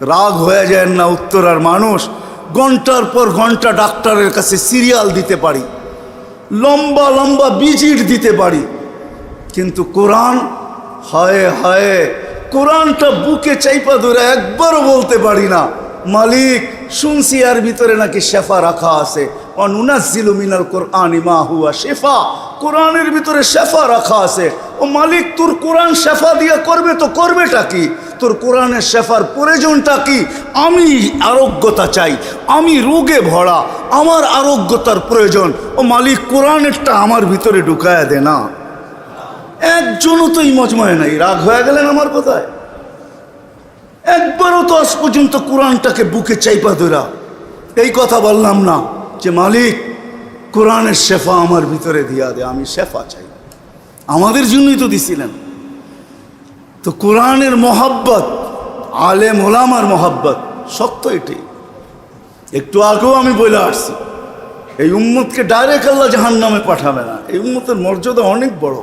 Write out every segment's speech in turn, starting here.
রাগ হয়ে যায় না উত্তরার মানুষ, ঘন্টার পর ঘন্টা ডাক্তারের কাছে সিরিয়াল দিতে পারি, লম্বা লম্বা ভিজিট দিতে পারি, কিন্তু কোরআন, হায় হায়, কোরআনটা বুকে চাইপা ধরে একবারও বলতে পারি না মালিক শুনছি এর ভিতরে নাকি শেফা রাখা আছে, অনুনাজ্জিলু মিনাল কোরআনি মা হুয়া শিফা, কোরআনের ভিতরে শেফা রাখা আছে। ও মালিক, তোর কোরআন শেফা দিয়া করবে তো করবেটা কি? তোর কোরআনের শেফার প্রয়োজনটা কি? আমি আরোগ্যতা চাই, আমি রোগে ভরা, আমার আরোগ্যতার প্রয়োজন। ও মালিক, কোরআনেরটা আমার ভিতরে ঢুকায়া দে না। একজনও তো এই মজমায় নাই। রাগ হয়ে গেলেন আমার কথায়? একবারও তো আজ পর্যন্ত কোরআনটাকে বুকে চাইপা ধরা এই কথা বললাম না যে মালিক কোরআনের শেফা আমার ভিতরে দিয়া দে, আমি শেফা চাই। আমাদের জন্যই তো দিছিলেন। তো কোরআনের মহাব্বত, আলেম ওলামার মহাব্বত সত্য এটি। একটু আগেও আমি বলে আসছি, এই উম্মতকে ডাইরেক্ট আল্লাহ জাহান্নামে পাঠাবে না। এই উম্মতের মর্যাদা অনেক বড়,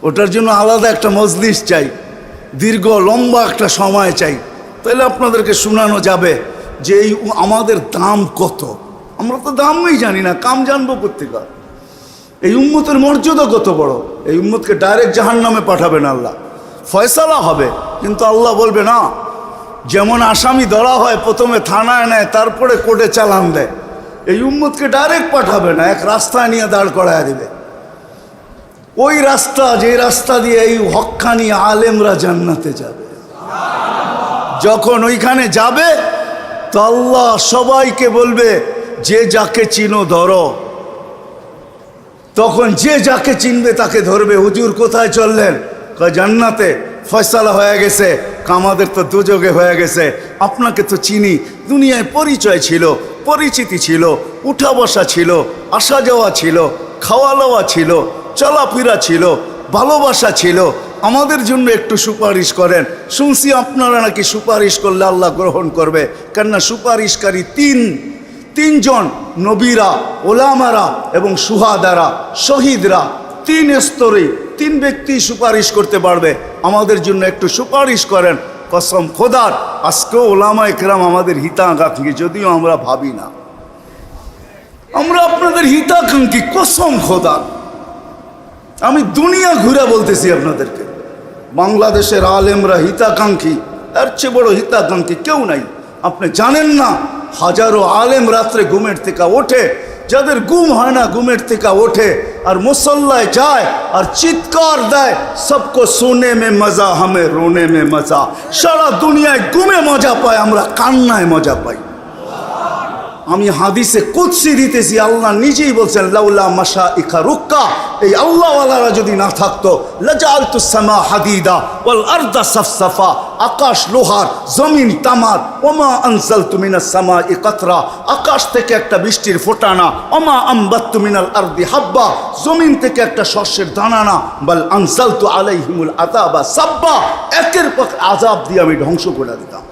ওটার জন্য আলাদা একটা মজলিস চাই, দীর্ঘ লম্বা একটা সময় চাই। তাহলে আপনাদেরকে শোনানো যাবে যে এই আমাদের দাম কত। আমরা তো দামই জানি না, কাম জানবো কোত্থেকে? এই উম্মতের মর্যাদা কত বড়। এই উম্মতকে ডাইরেক্ট জাহান্নামে পাঠাবেন আল্লাহ, ফয়সালা হবে। কিন্তু আল্লাহ বলবে না, যেমন আসামি ধরা হয় প্রথমে থানায় নেয়, তারপরে কোর্টে চালান দেয়, এই উম্মতকে ডাইরেক্ট পাঠাবে না, এক রাস্তায় নিয়ে দাঁড় করায় দিবে। ওই রাস্তা, যে রাস্তা দিয়ে এই হক্কানি আলেমরা জান্নাতে যাবে। যখন ওইখানে যাবে তো আল্লাহ সবাইকে বলবে, যে যাকে চিনো ধরো। তখন যে যাকে চিনবে তাকে ধরবে। হুজুর কোথায় চললেন? কয় জান্নাতে। ফয়সালা হয়ে গেছে। আমাদের তো দুযোগে হয়ে গেছে। আপনাকে তো চিনি, দুনিয়ায় পরিচয় ছিল, পরিচিতি ছিল, উঠা বসা ছিল, আসা যাওয়া ছিল, খাওয়া দাওয়া ছিল, চলাফেরা ছিল, ভালোবাসা ছিল। আমাদের জন্য একটু সুপারিশ করেন। শুনছি আপনারা নাকি সুপারিশ করলে আল্লাহ গ্রহণ করবে। কেননা সুপারিশকারী তিনজন, নবীরা, ওলামারা এবং সুহাদারা, শহীদরা, তিন স্তরে তিন ব্যক্তি সুপারিশ করতে পারবে। আমাদের জন্য একটু সুপারিশ করেন। কসম খোদার, আজকেও ওলামা একরাম আমাদের হিতাকাঙ্ক্ষী, যদিও আমরা ভাবি না। আমরা আপনাদের হিতাকাঙ্ক্ষী, কসম খোদার। আমি দুনিয়া ঘুরে বলতেছি আপনাদেরকে, বাংলাদেশের আলেমরা হিতাকাঙ্ক্ষী, এর চেয়ে বড় হিতাকাঙ্ক্ষী কেউ নাই। আপনি জানেন না, হাজারো আলেম রাত্রে ঘুমের থেকে ওঠে, যাদের ঘুম হয় না ঘুমের থেকে ওঠে আর মুসল্লায় যায় আর চিৎকার দেয়, সবকো সোনে মে মজা, হামে রোনে মে মজা। সারা দুনিয়ায় ঘুমে মজা পায়, আমরা কান্নায় মজা পাই। আমি হাদিসে কুদসি দিতেছি, আল্লাহ নিজেই বলছেন, লাউলা মাশাইখা রুক্কা, এই আল্লাহওয়ালারা যদি না থাকতো, লাজালতুস সামা হাদিদা ওয়াল আরদা সাফসাফা, আকাশ লোহার, জমিন তামার। ওমা আনজালতু মিনাস সামাই কাতরা, আকাশ থেকে একটা বৃষ্টির ফোঁটা না। ওমা আমবাততু মিনাল আরদি হাব্বা, জমিন থেকে একটা শস্যের দানা না। বাল আনজালতু আলাইহিমুল আযাবা সাব্বা, একের পর আযাব দিয়ে আমি ধ্বংস করে দিতাম।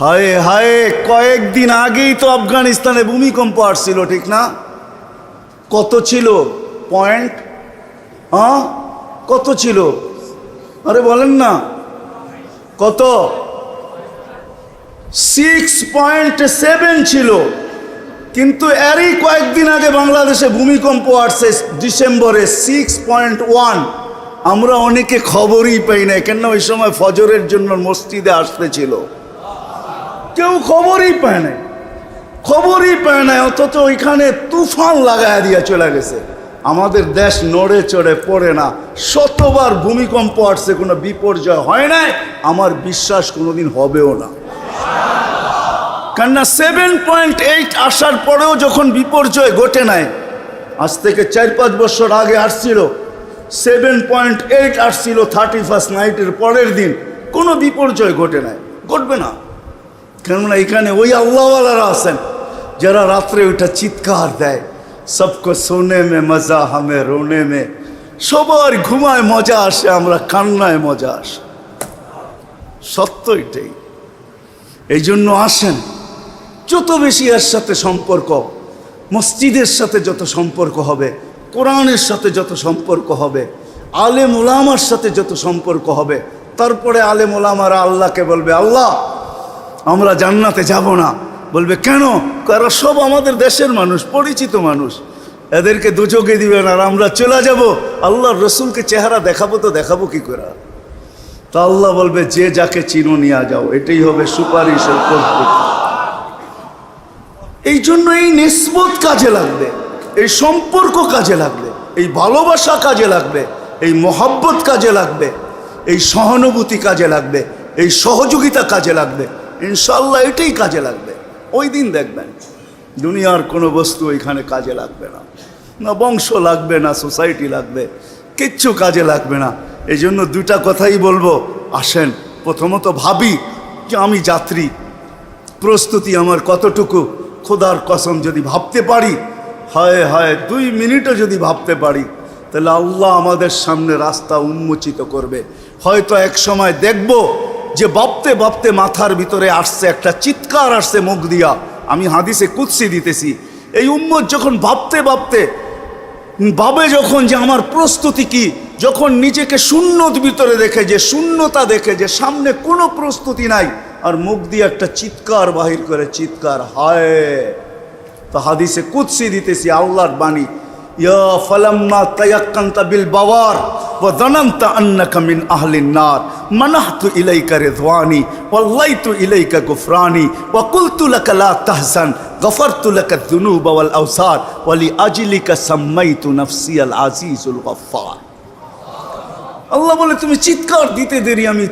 হায় হায়, কয়েকদিন আগেই তো আফগানিস্তানে ভূমিকম্প আসছিল, ঠিক না? কত ছিল পয়েন্ট? কত ছিল? আরে বলেন না, কত? 6.7 ছিল। কিন্তু এরই কয়েকদিন আগে বাংলাদেশে ভূমিকম্প আসছে ডিসেম্বরে 6.1। আমরা অনেকে খবরই পাই না, কেন ওই সময় ফজরের জন্য মসজিদে আসতেছিল। কেউ খবরই পায় নাই, খবরই পায় নাই। অথচ ওইখানে তুফান লাগায় দিয়ে চলে গেছে। আমাদের দেশ নড়ে চড়ে পড়ে না। শতবার ভূমিকম্প আসছে, কোনো বিপর্যয় হয় নাই। আমার বিশ্বাস কোনোদিন হবেও না। কেননা 7.8 আসার পরেও যখন বিপর্যয় ঘটে নাই, আজ থেকে 4-5 বছর আগে আসছিল 7.8 আসছিল 31st নাইটের পরের দিন, কোনো বিপর্যয় ঘটে নাই, ঘটবে না। কেননা এখানে ওই আল্লাহওয়ালারা আছেন যারা রাত্রে ওইটা চিৎকার দেয়, সবকো সোনে মে মজা, হামে রোনে মে। সবার ঘুমায় মজা আসে, আমরা কান্নায় মজা আসে। সত্য এটাই। এই জন্য আসেন, যত বেশি এর সাথে সম্পর্ক, মসজিদের সাথে যত সম্পর্ক হবে, কোরআনের সাথে যত সম্পর্ক হবে, আলেম ওলামার সাথে যত সম্পর্ক হবে, তারপরে আলেম ওলামারা আল্লাহকে বলবে, আল্লাহ আমরা জান্নাতে যাব না। বলবে কেন? এরা সব আমাদের দেশের মানুষ, পরিচিত মানুষ, এদেরকে দুচোখে দিবেন আর আমরা চলে যাব। আল্লাহর রসুলকে চেহারা দেখাবো তো দেখাবো কি করে? তা আল্লাহ বলবে, যে যাকে চিনো নিয়ে যাও, এটাই হবে সুপারিশের পদ্ধতি। এই জন্য এই নিসবত কাজে লাগবে, এই সম্পর্ক কাজে লাগবে, এই ভালোবাসা কাজে লাগবে, এই মহব্বত কাজে লাগবে, এই সহানুভূতি কাজে লাগবে, এই সহযোগিতা কাজে লাগবে। ইনশাল্লাহ এটাই কাজে লাগবে। ওই দিন দেখবেন দুনিয়ার কোনো বস্তু ওইখানে কাজে লাগবে না, না বংশ লাগবে, না সোসাইটি লাগবে, কিচ্ছু কাজে লাগবে না। এই জন্য দুটা কথাই বলবো। আসেন প্রথমত ভাবি যে আমি যাত্রী, প্রস্তুতি আমার কতটুকু। খোদার কসম যদি ভাবতে পারি, হায় হায় 2 মিনিটও যদি ভাবতে পারি, তাহলে আল্লাহ আমাদের সামনে রাস্তা উন্মোচিত করবে। হয়তো এক সময় দেখব যে ভাবতে ভাবতে মাথার ভিতরে আসছে একটা চিৎকার, আসছে মুখ দিয়া। আমি হাদিসে কুদসি দিতেছি, এই উম্মত যখন ভাবতে ভাবতে ভাবে যখন যে আমার প্রস্তুতি কি, যখন নিজেকে শূন্যর ভিতরে দেখে, যে শূন্যতা দেখে, যে সামনে কোনো প্রস্তুতি নাই, আর মুখ দিয়ে একটা চিৎকার বাহির করে, চিৎকার হায়। তো হাদিসে কুদসি দিতেছি, আল্লাহর বাণী, ইয়া ফালাম্মা তায়াক্কানতা বিল বাওয়ার ওয়া যানানতা আন্নাকা মিন আহলিন নার মানাহতু ইলাইকা রিদওয়ানি ওয়াল্লাইতু ইলাইকা গুফরানি ওয়া কুলতু লাকা লা তাহজান গফারতু লাকা যুনুবা ওয়াল আওসার ওয়া লিআজলিকা সাম্মাইতু নাফসিয়াল আজিজুল গফফার। আল্লাহ বলে, তুমি চিৎকার দিতে দেরি, আমি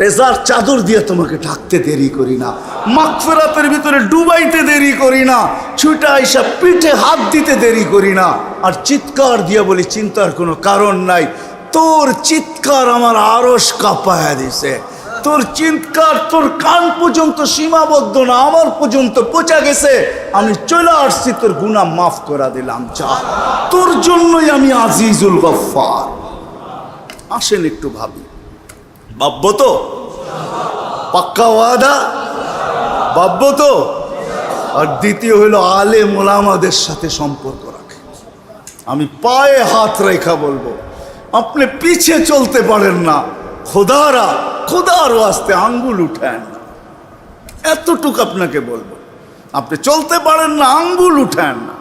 রেজার চাদর দিয়ে তোমাকে ঢাকতে দেরি করি না, মাগফিরাতের ভিতরে ডুবাইতে দেরি করি না, ছুটা আইসা পিঠে হাত দিতে দেরি করি না। আর চিৎকার দিয়ে বলি, চিন্তার কোনো কারণ নাই, তোর চিৎকার আমার আরশ কাঁপায়া দিছে। তোর চিৎকার তোর কান পর্যন্ত সীমাবদ্ধ না, আমার পর্যন্ত পৌঁছা গেছে। আমি চলে আসছি, তোর গুনাহ মাফ করে দিলাম, যা, তোর জন্যই আমি আজিজুল গফফার। আসেন একটু ভাবি, ভাববো তো? পাক্কা ওয়াদা? ভাববো তো? আর দ্বিতীয় হলো আলেম ওলামাদের সাথে সম্পর্ক রাখে। আমি পায়ে হাত রেখা বলবো, আপনি পিছে চলতে পারেন না, খোদার ওয়াস্তে আঙ্গুল উঠান না, এতটুকু আপনাকে বলবো। আপনি চলতে পারেন না, আঙ্গুল উঠান না,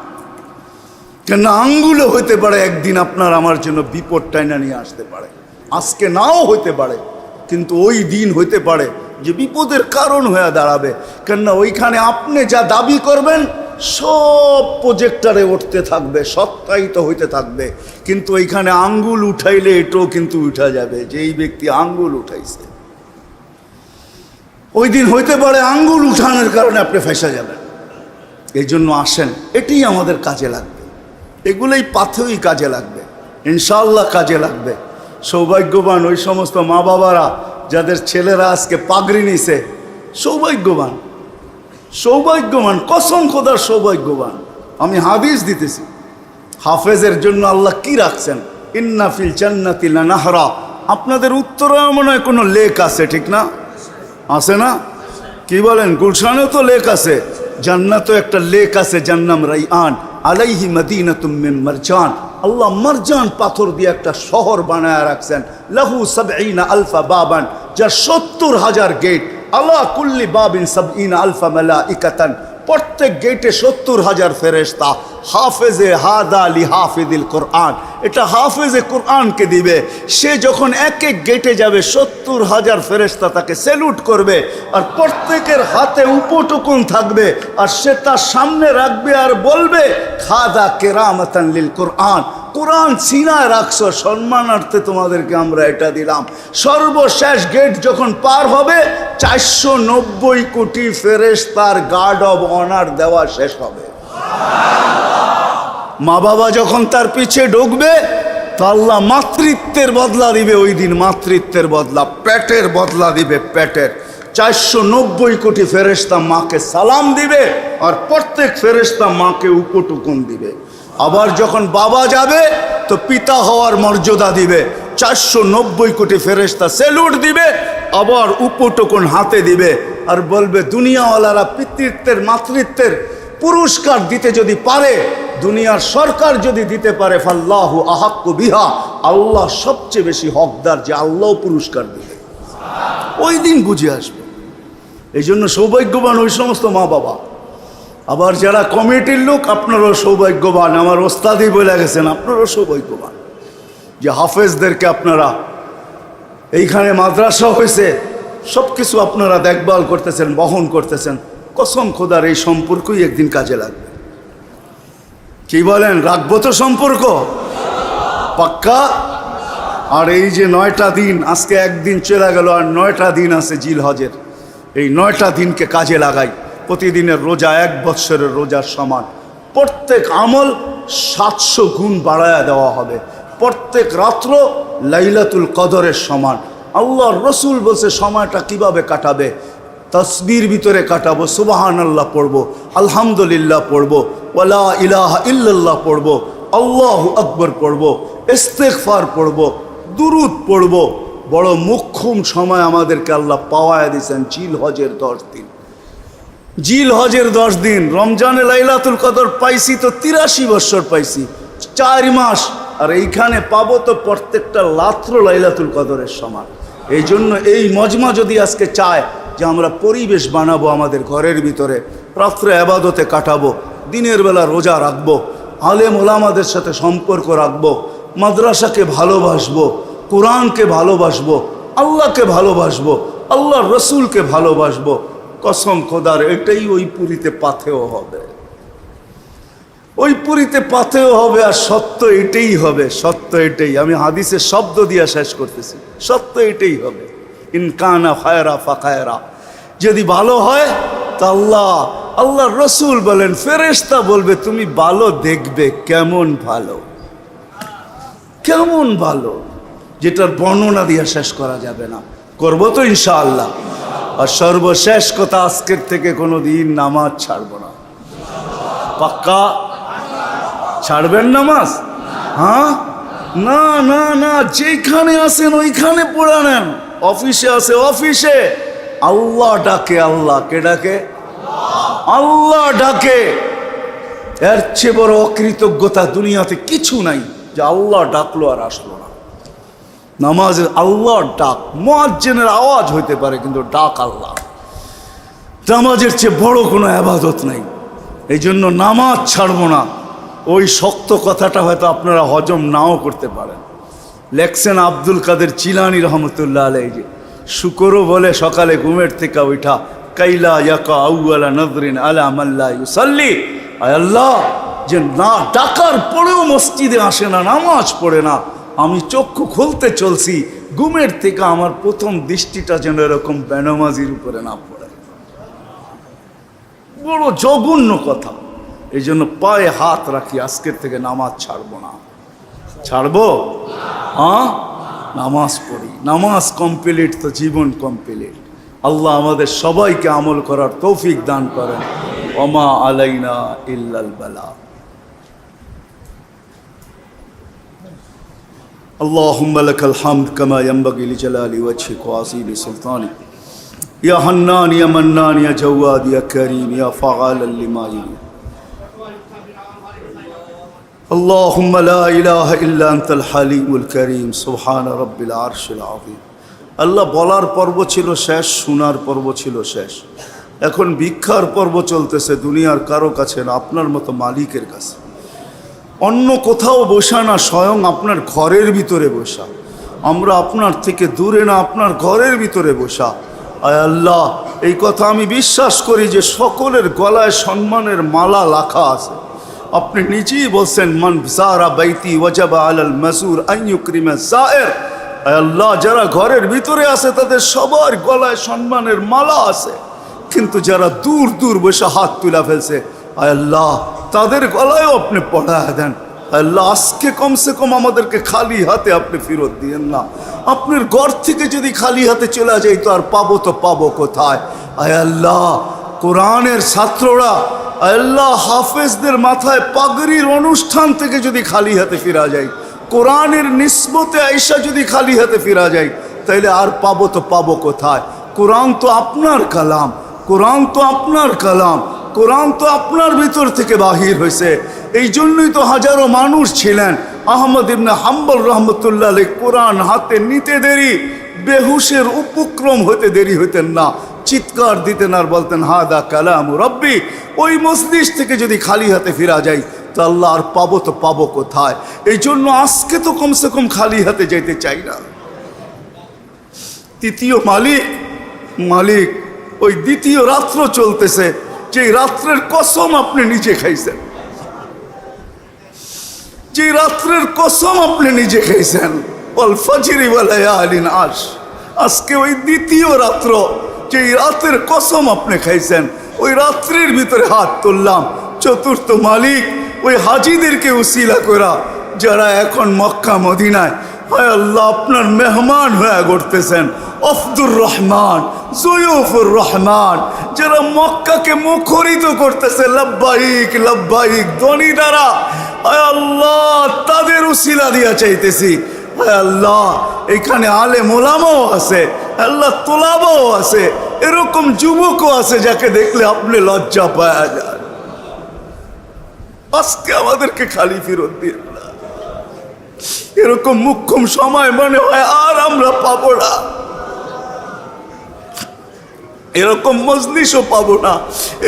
কেন আঙ্গুলে হইতে পারে একদিন আপনার আমার জন্য বিপদ টাইনা নিয়ে আসতে পারে। আজকে নাও হইতে পারে, কিন্তু ওই দিন হইতে পারে যে বিপদের কারণ হয়ে দাঁড়াবে। কেননা ওইখানে আপনি যা দাবি করবেন সব প্রজেক্টরে উঠতে থাকবে, সত্যায়িত হইতে থাকবে, কিন্তু ওইখানে আঙ্গুল উঠাইলে এটাও কিন্তু উঠা যাবে যে এই ব্যক্তি আঙ্গুল উঠাইছে। ওই দিন হইতে পারে আঙ্গুল উঠানোর কারণে আপনি ফেঁসে যাবেন। এই জন্য আসেন, এটাই আমাদের কাজে লাগবে, এগুলোই পাথেই কাজে লাগবে, ইনশাআল্লাহ কাজে লাগবে। সৌভাগ্যবান ওই সমস্ত মা বাবারা যাদের ছেলেরা আজকে পাগড়ি নিছে, সৌভাগ্যবান, সৌভাগ্যবান, কসম খোদার সৌভাগ্যবান। আমি হাদিস দিতেছি, হাফেজের জন্য আল্লাহ কি রাখছেন, ইন্না ফিল জান্নাতি লানাহরা। আপনাদের উত্তরে মনে হয় কোনো লেক আছে, ঠিক না? আছে না? কি বলেন? গুলশানেও তো লেক আছে, জান্নাতেও একটা লেক আছে, যার নাম রাইআন, আলাইহি মাদিনাতুম মিন মারজান। আল্লাহ মারজান পাথর দিয়ে একটা শহর বানায় রাখছেন, লাহু ৭০ আলফা বাবান, যার ৭০,০০০ গেট, আলা কুল্লি বাবিন ৭০ আলফা মালাইকাতান, প্রত্যেক গেটে ৭০,০০০ ফেরেশতা। হাফেজে হাদা লি হাফিদিল কোরআন, এটা হাফেজে কোরআনকে দিবে। সে যখন এক এক গেটে যাবে ৭০,০০০ ফেরেশতা তাকে স্যালুট করবে, আর প্রত্যেকের হাতে উপটুকুন থাকবে, আর সে তার সামনে রাখবে আর বলবে, খাদা কেরামাতান লিল কোরআন, কোরআন সিনায় রাখছো, সম্মানার্থে তোমাদেরকে আমরা এটা দিলাম। সর্বশেষ গেট যখন পার হবে ৪৯০ কোটি ফেরেশতার গার্ড অব অনার দেওয়া শেষ হবে। মা বাবা যখন তার পিছে ঢুকবে তো আল্লাহ মাতৃত্বের বদলা দিবে, ওই দিন মাতৃত্বের বদলা, পেটের বদলা দিবে, পেটের। ৪৯০ কোটি ফেরেশতা মাকে সালাম দিবে, আর প্রত্যেক ফেরেশতা মাকে উপটুকুন দিবে। আবার যখন বাবা যাবে তো পিতা হওয়ার মর্যাদা দিবে, ৪৯০ কোটি ফেরেশতা স্যালুট দিবে, আবার উপটুকুন হাতে দিবে, আর বলবে, দুনিয়াওয়ালারা পিতৃত্বের মাতৃত্বের পুরস্কার দিতে যদি পারে, দুনিয়ার সরকার যদি দিতে পারে, ফাল্লাহু আহাক্কু বিহা, আল্লাহ সবচেয়ে বেশি হকদার যে আল্লাহ পুরস্কার দিবে। ওই দিন বুঝে আসবে। এই জন্য সৌভাগ্যবান ওই সমস্ত মা বাবা। আবার যারা কমিটির লোক, আপনারাও সৌভাগ্যবান। আমার ওস্তাদই বলে গেছেন, আপনারাও সৌভাগ্যবান যে হাফেজদেরকে আপনারা, এইখানে মাদ্রাসা হয়েছে, সব কিছু আপনারা দেখভাল করতেছেন, বহন করতেছেন। কসম খোদার এই সম্পর্কই একদিন কাজে লাগবে। কি বলেন, রাখবো তো সম্পর্ক পাক্কা? আর এই যে 9টা দিন, আজকে একদিন চলে গেল, আর 9টা দিন আছে জিলহজের। এই 9টা দিনকে কাজে লাগাই। প্রতিদিনের রোজা 1 বৎসরের রোজার সমান। প্রত্যেক আমল 700 গুণ বাড়ায়া দেওয়া হবে। প্রত্যেক রাত্র লাইলাতুল কদরের সমান। আল্লাহর রসুল বলছে সময়টা কিভাবে কাটাবে, তসবির ভিতরে কাটাবো, সুবহানাল্লাহ পড়বো, আলহামদুলিল্লাহ পড়বো, ওয়ালা ইলাহা ইল্লাল্লাহ পড়বো, আল্লাহু আকবার পড়বো, ইস্তেগফার পড়বো, দুরুদ পড়বো। বড় মুখ্যম সময় আমাদেরকে আল্লাহ পাওয়ায় দিয়েছেন জিলহজের 10 দিন। জিলহজের 10 দিন। রমজানে লাইলাতুল কদর পাইছি তো 83 বছর পাইছি, 4 মাস। আর এইখানে পাবো তো প্রত্যেকটা রাত্র লাইলাতুল কদরের সমান। এই জন্য এই মজমা যদি আজকে চায় যে আমরা পরিবেশ বানাবো আমাদের ঘরের ভিতরে, রাত্রে ইবাদতে কাটাবো, দিনের বেলা রোজা রাখবো, আলেম ওলামাদের সাথে সম্পর্ক রাখবো, মাদ্রাসাকে ভালোবাসবো, কোরআনকে ভালোবাসবো, আল্লাহকে ভালোবাসবো, আল্লাহর রসুলকে ভালোবাসবো, কসম খোদার এটাই ওই পুরীতে পাথেও হবে। ওই পুরীতে পাথেও হবে। আর সত্য এটাই হবে, সত্য এটাই। আমি হাদিসের শব্দ দিয়ে শেষ করতেছি, সত্য এটাই হবে। ইনকানা খায়রা ফাখায়রা, যদি ভালো হয় তা আল্লাহর রসুল বলেন, ফেরেশতা বলবে তুমি ভালো দেখবে। কেমন ভালো, কেমন ভালো, যেটার বর্ণনা দিয়ে শেষ করা যাবে না। করবো তো ইনশাআল্লাহ। আর সর্বশেষ কথা, আজকের থেকে কোনো দিন নামাজ ছাড়বো না। পাক্কা? ছাড়বেন নামাজ? হ্যাঁ, না না না, যেখানে আছেন ওইখানে পড়ে নেন। অফিসে আছে অফিসে, আল্লাহ ডাকে। আল্লাহ কে ডাকে? আল্লাহ ডাকে। এর চেয়ে বড় অকৃতজ্ঞতা দুনিয়াতে কিছু নাই যে আল্লাহ ডাকলো আর আসলো না। নামাজে আল্লাহর ডাক, মুয়াজ্জিনের আওয়াজ হইতে পারে, কিন্তু ডাক আল্লাহ। নামাজের চেয়ে বড় কোনো ইবাদত নাই। এই জন্য নামাজ ছাড়বো না। ওই শক্ত কথাটা হয়তো আপনারা হজম নাও করতে পারেন। লেখছেন আব্দুল কাদের চিলানী রহমতুল্লাহ আলাইহি, শুকরও বলে সকালে ঘুমের থেকে ওইটা, কাইলা ইয়াকা আউয়ালা নজরিন আলা মাল্লা ইউসাল্লি। আয় আল্লাহ, যে না ডাকার পরেও মসজিদে আসে না, নামাজ পড়ে না, আমি চক্ষু খুলতে চলছি, ঘুমের থেকে আমার প্রথম দৃষ্টিটা যেন এরকম বেনামাজির উপরে না পড়ে। বড় জঘন্য কথা। এই জন্য পায়ে হাত রাখি, আজকের থেকে নামাজ ছাড়বো না। ছাড়বো? হ্যাঁ, নামাজ পড়ি। নামাজ কমপ্লিট তো জীবন কমপ্লিট। আল্লাহ আমাদের সবাইকে আমল করার তৌফিক দান করেন। ওমা আলাইনা ইল্লাল বালা। আল্লাহুম্মা লাকাল হামদ কামা ইয়ানবাগি লিজালালি ওয়াজহিকা ওয়া আযীমি সুলতানিক। ইয়া হান্নান ইয়া মান্নান ইয়া জাওয়াদ ইয়া কারীম ইয়া ফাআলাল লিমা ইউরিদ। اللهم لا إله إلا أنت الحليم الكريم سبحان رب العرش العظيم। আল্লাহ বলার পর্ব ছিল শেষ, শোনার পর্ব ছিল শেষ। এখন ভিক্ষার পর্ব চলতেছে, দুনিয়ার কারো কাছে না, আপনার মতো মালিকের কাছে। অন্য কোথাও বসা না, স্বয়ং আপনার ঘরের ভিতরে বসা। আমরা আপনার থেকে দূরে না, আপনার ঘরের ভিতরে বসা। আয় আল্লাহ, এই কথা আমি বিশ্বাস করি যে সকলের গলায় সম্মানের মালা লাখা আছে। আপনি নিজেই বলছেন, মান যারা বাইতি ওয়াজাবা আলাল মাসুর আন ইউকরিমা যায়ের। আল্লাহ, যারা ঘরের ভিতরে আছে তাদের সবার গলায় সম্মানের মালা আছে, কিন্তু যারা দূর দূর বসে হাত তুলে ফেলছে, আল্লাহ তাদের গলায়ও আপনি পড়ায় দেন। আল্লাহ, আজকে কমসে কম আমাদেরকে খালি হাতে আপনি ফেরত দিয়েন না। আপনার ঘর থেকে যদি খালি হাতে চলে যাই তো আর পাবো কোথায়? আল্লাহ, কোরআনের ছাত্ররা, আল্লাহ হাফেজদের মাথায় পাগড়ির অনুষ্ঠান থেকে যদি খালি হাতে ফিরা যায়, কোরআনের নিসবতে আইসা যদি খালি হাতে ফিরা যায়, তাইলে আর পাবো কোথায়? কোরআন তো আপনার কালাম, কোরআন তো আপনার কালাম, কোরআন তো আপনার ভিতর থেকে বাহির হয়েছে। এই জন্যই তো হাজারো মানুষ ছিলেন আহমদ ইবনে হাম্বল রহমতুল্লাহ আলাইহি কোরআন হাতে নিতে দেরি, বেহুশের উপক্রম হতে দেরি হইতেন না, চিৎকার দিতেন আর বলতেন হাদা কালাম রব্বি। ওই মজলিস থেকে যদি খালি হাতে ফিরা যাই তো আল্লাহ আর পাবো তো পাবো কোথায়? এই জন্য আজকে তো কমসে কম খালি হাতে যেতে চাই না। তৃতীয় মালিক ওই দ্বিতীয় রাত্র চলতেছে, যে রাত্রের কসম আপনি নিজে খাইছেন, যে রাত্রের কসম আপনি নিজে খাইছেন, ওয়াল ফাজরি ওয়া লায়ালিন আশ। আজকে ওই দ্বিতীয় রাত্র, যে রাতের কসম আপনি খাইছেন, ওই রাত্রির ভিতরে হাত তুললাম। চতুর্থ মালিক ওই হাজিদেরকে উসিলা করা, যারা এখন মক্কা মদিনায় হায় আল্লাহ আপনার মেহমান হয়ে ঘুরতেছেন, আফদুর রহমান, জয়ুফুর রহমান, যারা মক্কাকে মুখরিত করতেছে লব্বাইক লব্বাইক ধ্বনি দ্বারা, হায় আল্লাহ তাদের উসিলা দিয়া চাইতেছি। হায় আল্লাহ এখানে আলেম ওলামাও আছে, আল্লাহ তোলাবাও আছে, এরকম যুবকও আছে যাকে দেখলে আপনি লজ্জা পাওয়া যায়। আজকে আমাদেরকে খালি ফিরত দিয়ে না, এরকম মুখ্যম সময় মনে হয় আর আমরা পাবো না, এরকম মজলিসও পাবো না,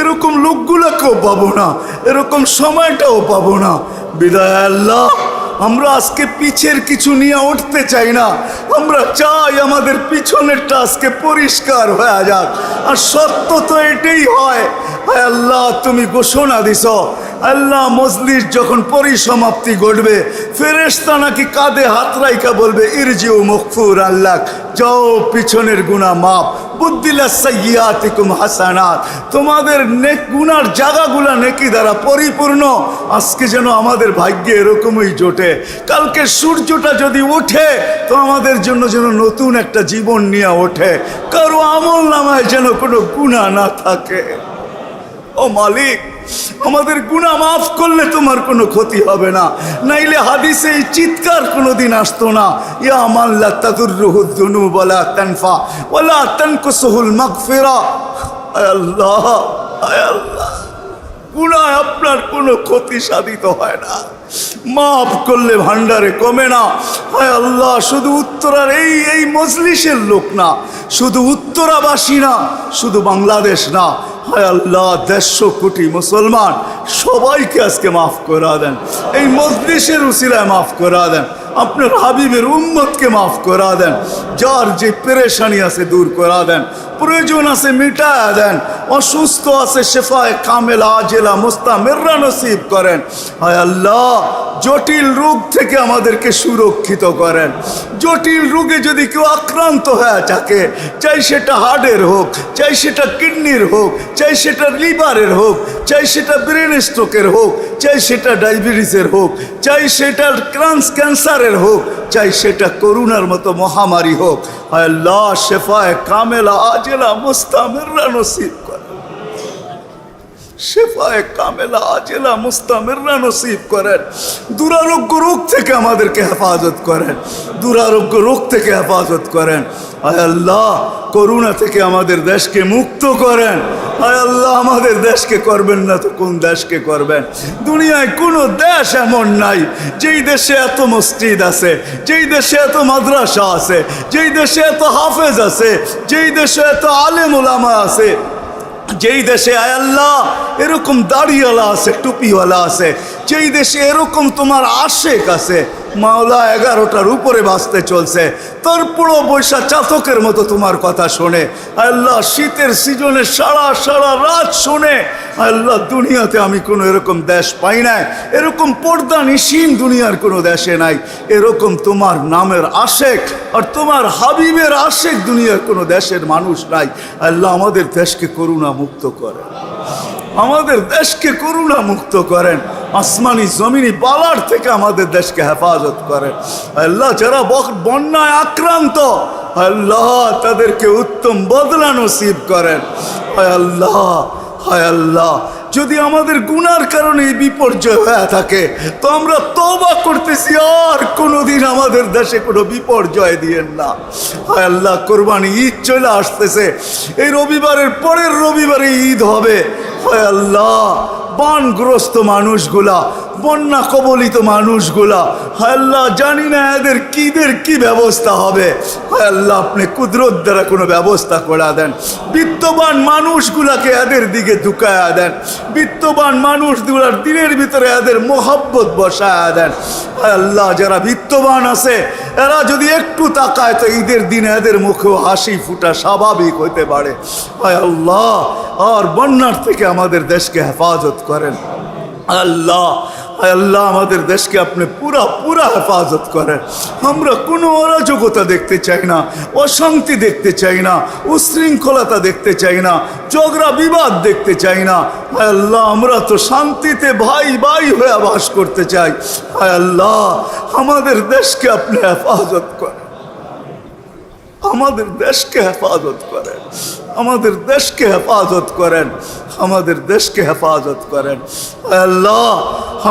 এরকম লোকগুলাকেও পাবো না, এরকম সময়টাও পাবো না। বিদায় আল্লাহ, আমরা আজকে পিছের কিছু নিয়ে উঠতে চাই না, আমরা চাই আমাদের পিছনেরটা আজকে পরিষ্কার হয়ে যাক। আর সত্য তো এটাই হয়, হায় আল্লাহ তুমি ঘোষণা দিছ, আল্লাহ মজলিস যখন পরিসমাপ্তি ঘটবে ফেরেশতা নাকি কাঁধে হাত রাইখা বলবে ইরজিউ মগফুর আল্লাহ, যাও পিছনের গুনাহ মাপ, বুদ্দিলা সাইয়্যাতিকুম হাসানাত, তোমাদের নেক গুনার জায়গাগুলা নেকি দ্বারা পরিপূর্ণ। আজকে যেন আমাদের ভাগ্যে এরকমই জোটে, কালকে সূর্যটা যদি ওঠে তো আমাদের জন্য যেন নতুন একটা জীবন নিয়ে ওঠে, কারো আমল নামায় যেন কোনো গুনাহ না থাকে। ও মালিক, আমাদের গুনাহ মাফ করলে তোমার কোনো ক্ষতি হবে না, নাইলে হাদিসে এই চিৎকার কোনোদিন আসতো না, ইয়া মান লা তাদুররুহু যুনুব ওয়ালা তানফা ওয়ালা তানকুসুহুল মাগফিরা। আয় আল্লাহ, আয় আল্লাহ, গুনাহ আপনার কোনো ক্ষতি সাধিত হয় না, মাফ করলে ভান্ডারে কমে না। হায় আল্লাহ, শুধু উত্তরার এই মজলিসের লোক না, শুধু উত্তরাবাসী না, শুধু বাংলাদেশ না, হায় আল্লাহ 150 কোটি মুসলমান সবাইকে আজকে মাফ করা দেন, এই মজলিসের উসিলায় মাফ করা দেন, আপনার হাবিবের উম্মতকে মাফ করা দেন, যার যে পেরেশানি আছে দূর করা দেন, প্রয়োজন আছে মিটায়া দেন, অসুস্থ আছে শেফায়ে কামেলা আজেলা মুস্তামিররা নসিব করেন। হায় আল্লাহ, জটিল রোগ থেকে আমাদেরকে সুরক্ষিত করেন। জটিল রোগে যদি কেউ আক্রান্ত হয়ে থাকে, চাই সেটা হার্টের হোক, চাই সেটা কিডনির হোক, চাই সেটা লিভারের হোক, চাই সেটা ব্রেন স্ট্রোকের হোক, চাই সেটা ডায়াবেটিসের হোক, চাই সেটা ক্যান্সারের হোক, চাই সেটা করোনার মতো মহামারী হোক, হায় আল্লাহ শেফায়ে কামেলা আজেলা মুস্তামিররা নসিব করেন, শেফায়ে কামেলা আজেলা মুস্তামিররা নসিব করেন। দুরারোগ্য রোগ থেকে আমাদেরকে হেফাজত করেন, দুরারোগ্য রোগ থেকে হেফাজত করেন। আয় আল্লাহ, করোনা থেকে আমাদের দেশকে মুক্ত করেন। আয় আল্লাহ, আমাদের দেশকে করবেন না তো কোন দেশকে করবেন? দুনিয়ায় কোনো দেশ এমন নাই যেই দেশে এত মসজিদ আছে, যেই দেশে এত মাদ্রাসা আছে, যেই দেশে এত হাফেজ আছে, যেই দেশে এত আলেম ওলামা আছে, যেই দেশে আয় আল্লাহ এরকম দাড়িওয়ালা আছে, টুপিওয়ালা আছে, যেই দেশে এরকম তোমার আশেক আছে, মাওলা 11টার উপরে বাঁচতে চলছে, তারপরও বৈশা চাতকের মতো তোমার কথা শোনে। আল্লাহ শীতের সিজনে সারা সারা রাত শোনে। আল্লাহ দুনিয়াতে আমি কোনো এরকম দেশ পাই নাই, এরকম পর্দা নিশীন দুনিয়ার কোনো দেশে নাই, এরকম তোমার নামের আশেক আর তোমার হাবিবের আশেক দুনিয়ার কোনো দেশের মানুষ নাই। আল্লাহ আমাদের দেশকে করুণা মুক্ত করেন, আমাদের দেশকে করুণা মুক্ত করেন, আসমানি জমিনি বালার থেকে আমাদের দেশকে হেফাজত করেন। আল্লাহ যারা বন্যায় আক্রান্ত, আল্লাহ তাদেরকে উত্তম বদলা নসিব করেন। হায় আল্লাহ, হায় আল্লাহ, যদি আমাদের গুনার কারণে এই বিপর্যয় হয়ে থাকে তো আমরা তওবা করতেছি, আর কোনোদিন আমাদের দেশে কোনো বিপর্যয় দিয়েন না। হায় আল্লাহ, কোরবানি ঈদ চলে আসতেছে, এই রবিবারের পরের রবিবারে ঈদ হবে। হায় আল্লাহ, বানগ্রস্ত মানুষগুলা, বন্যা কবলিত মানুষগুলা, হায় আল্লাহ জানি না এদের কি ব্যবস্থা হবে। হায় আল্লাহ আপনি কুদরত দ্বারা কোনো ব্যবস্থা করে দেন। বিত্তবান মানুষগুলাকে এদের দিকে ঢুকায়া দেন, বিত্তবান মানুষগুলার দিনের ভিতরে এদের মোহাব্বত বসায়া দেন। হায় আল্লাহ যারা বিত্তবান আছে এরা যদি একটু তাকায় তো ঈদের দিনে এদের মুখেও হাসি ফুটা স্বাভাবিক হইতে পারে। হায় আল্লাহ আর বন্যার থেকে আমাদের দেশকে হেফাজত করেন আল্লাহ। আল্লাহ আমাদের দেশকে আপনি পুরা হেফাজত করেন। আমরা কোনো অরাজকতা দেখতে চাই না, অশান্তি দেখতে চাই না, উশৃঙ্খলতা দেখতে চাই না, ঝগড়া বিবাদ দেখতে চাই না। আল্লাহ আমরা তো শান্তিতে ভাই হয়ে বাস করতে চাই। আল্লাহ আমাদের দেশকে আপনি হেফাজত করেন, আমাদের দেশকে হেফাজত করেন, আমাদের দেশকে হেফাজত করেন, আমাদের দেশকে হেফাজত করেন। আল্লাহ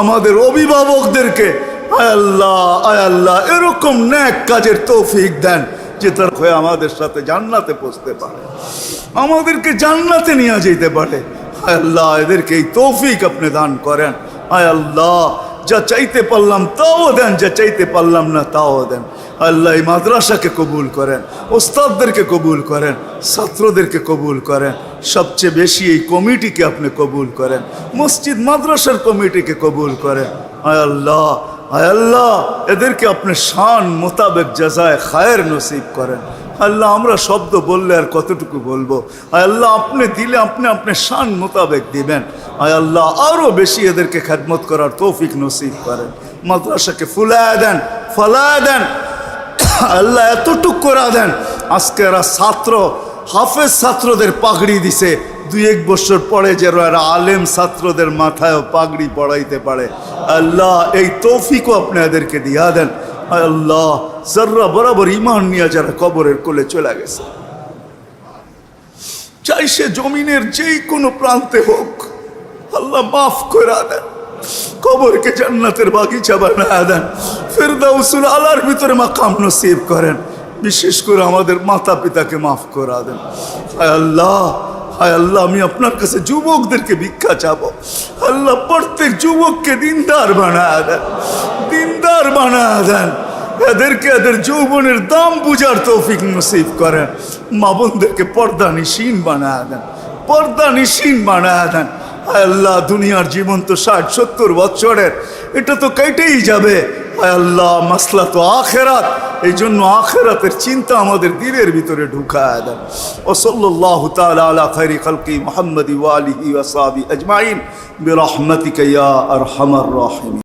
আমাদের অভিভাবকদেরকে আল্লাহ এরকম নেক কাজের তৌফিক দেন যে তার হয়ে আমাদের সাথে জান্নাতে পৌঁছতে পারে, আমাদেরকে জান্নাতে নিয়ে যেতে পারে। আল্লাহ এদেরকে এই তৌফিক আপনি দান করেন। আল্লাহ যা চাইতে পারলাম তাও দেন, যা চাইতে পারলাম না তাও দেন। আল্লাহ এই মাদ্রাসাকে কবুল করেন, ওস্তাদদেরকে কবুল করেন, ছাত্রদেরকে কবুল করেন, সবচেয়ে বেশি এই কমিটিকে আপনি কবুল করেন, মসজিদ মাদ্রাসার কমিটিকে কবুল করেন। আল্লাহ এদেরকে আপনি শান মোতাবেক জাযায়ে খায়ের নসিব করেন। আল্লাহ আমরা শব্দ বললে আর কতটুকু বলবো। আল্লাহ আপনি দিলে আপনি শান মোতাবেক দিবেন। আল্লাহ আরো বেশি এদেরকে খেদমত করার তৌফিক নসিব করেন। মাদ্রাসাকে ফুলায় দেন, ফলায় দেন। আল্লাহ এতটুক করে দেন আজকে এরা ছাত্র হাফেজ ছাত্রদের পাগড়ি দিছে, 2-1 বছর পরে যেন এরা আলেম ছাত্রদের মাথায়ও পাগড়ি পড়াইতে পারে। আল্লাহ এই তৌফিকও আপনি এদেরকে দিয়া দেন। আল্লাহ জর্রা বরাবর ইমান নিয়ে যারা কবরের কোলে চলে গেছে, চাই সে জমিনের যেই কোনো প্রান্তে হোক, আল্লাহ মাফ করে দেন, কবরকে জান্নাতের বাগিচা বানায় দেন, ফিরদাউসুল আলার ভিতরে মাকাম নসিব করেন। বিশেষ করে আমাদের মাতা পিতাকে মাফ করে দেন। হায় আল্লাহ আমি আপনার কাছে যুবকদেরকে ভিক্ষা চাবো। আল্লাহ প্রত্যেক যুবককে দিনদার বানায় দেন, দিনদার বানায় দেন। এদেরকে এদের যৌবনের দাম বুঝার তৌফিক নসিব করেন। মা বোনদেরকে পর্দা নিশীন বানায় দেন, পর্দা নিশীন বানায় দেন। আল্লাহ দুনিয়ার জীবন তো 60-70 বছরের, এটা তো কেটেই যাবে। আল্লাহ মাসলা তো আখেরাত, এই জন্য আখেরাতের চিন্তা আমাদের দিলের ভিতরে ঢুকায় দেন। ও সাল্লাল্লাহু তাআলা আলা খায়রি খালকি মুহাম্মাদি ওয়া আলিহি ওয়া সাহবিহি আজমাইন বিরহমাতিকা ইয়া আরহামার রাহিমিন।